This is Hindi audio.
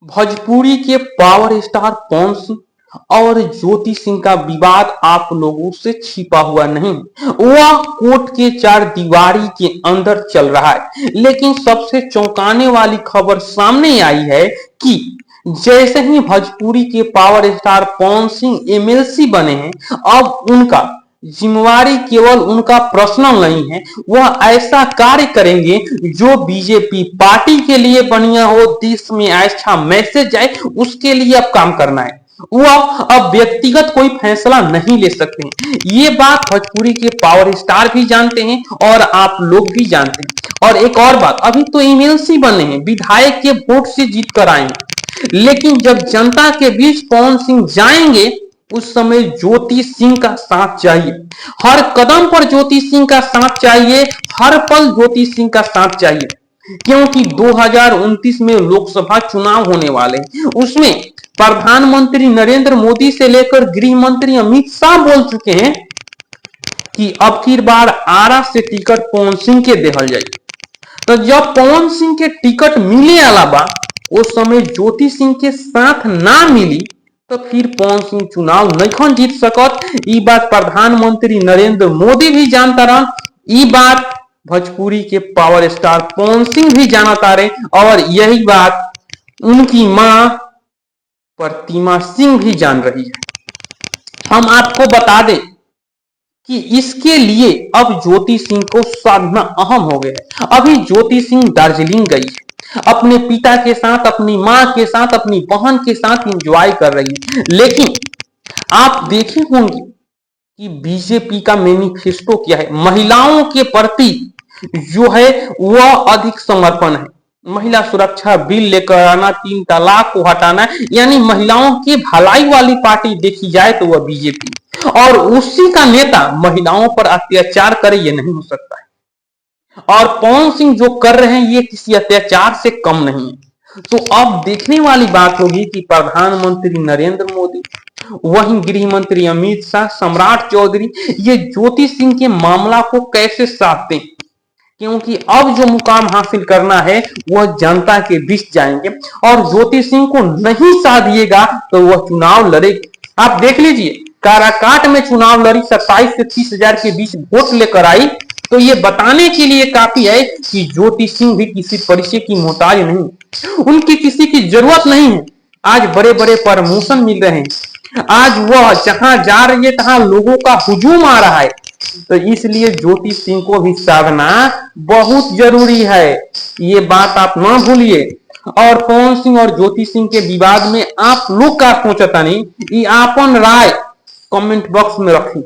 भोजपुरी के पावर स्टार पवन सिंह और ज्योति सिंह का विवाद आप लोगों से छिपा हुआ नहीं, वह कोर्ट के चार दीवारी के अंदर चल रहा है। लेकिन सबसे चौंकाने वाली खबर सामने आई है कि जैसे ही भोजपुरी के power star Pawan Singh MLC बने हैं, अब उनका जिम्मेवारी केवल उनका पर्सनल नहीं है, वह ऐसा कार्य करेंगे जो बीजेपी पार्टी के लिए बढ़िया हो, देश में अच्छा मैसेज आए, उसके लिए अब काम करना है। वह अब व्यक्तिगत कोई फैसला नहीं ले सकते हैं। ये बात भोजपुरी के पावर स्टार भी जानते हैं और आप लोग भी जानते हैं। और एक और बात, अभी तो एमएलसी बने हैं, विधायक के वोट से जीत कर आए हैं, लेकिन जब जनता के बीच पवन सिंह जाएंगे उस समय ज्योति सिंह का साथ चाहिए। हर कदम पर ज्योति सिंह का साथ चाहिए, हर पल ज्योति सिंह का साथ चाहिए, क्योंकि 2029 में लोकसभा चुनाव होने वाले हैं। उसमें प्रधानमंत्री नरेंद्र मोदी से लेकर गृह मंत्री अमित शाह बोल चुके हैं कि अब की बार आरा से टिकट पवन सिंह के देहल जाए। तो जब पवन सिंह के टिकट मिले अलावा उस समय ज्योति सिंह के साथ ना मिली तो फिर पवन सिंह चुनाव नहीं जीत सकत। ई बात प्रधानमंत्री नरेंद्र मोदी भी जानता रहा, ई बात भोजपुरी के पावर स्टार पवन सिंह भी जानता रहे, और यही बात उनकी मां प्रतिमा सिंह भी जान रही है। हम आपको बता दें कि इसके लिए अब ज्योति सिंह को साधना अहम हो गया है। अभी ज्योति सिंह दार्जिलिंग गई है, अपने पिता के साथ, अपनी मां के साथ, अपनी बहन के साथ एंजॉय कर रही है। लेकिन आप देखे होंगे कि बीजेपी का मैनिफेस्टो क्या है। महिलाओं के प्रति जो है वह अधिक समर्पण है। महिला सुरक्षा बिल लेकर आना, 3 तलाक को हटाना, यानी महिलाओं की भलाई वाली पार्टी देखी जाए तो वह बीजेपी, और उसी का नेता महिलाओं पर अत्याचार करे, यह नहीं हो सकता है। और पवन सिंह जो कर रहे हैं ये किसी अत्याचार से कम नहीं है। तो अब देखने वाली बात होगी कि प्रधानमंत्री नरेंद्र मोदी, वहीं गृह मंत्री अमित शाह, सम्राट चौधरी, ये ज्योति सिंह के मामला को कैसे साधते हैं, क्योंकि अब जो मुकाम हासिल करना है वह जनता के बीच जाएंगे, और ज्योति सिंह को नहीं साधिएगा तो वह चुनाव लड़ेगी। आप देख लीजिए, काराकाट में चुनाव लड़ी, 27 से 30 हजार के बीच वोट लेकर आई, तो ये बताने के लिए काफी है कि ज्योति सिंह भी किसी परिचय की मोहताज नहीं, उनकी किसी की जरूरत नहीं है। आज बड़े बड़े प्रमोशन मिल रहे हैं, आज वह जहां जा रही है तहां लोगों का हुजूम आ रहा है। तो इसलिए ज्योति सिंह को भी साधना बहुत जरूरी है, ये बात आप ना भूलिए। और पवन सिंह और ज्योति सिंह के विवाद में आप लोग का सोचता नहीं, ये आपन राय कमेंट बॉक्स में रखिए।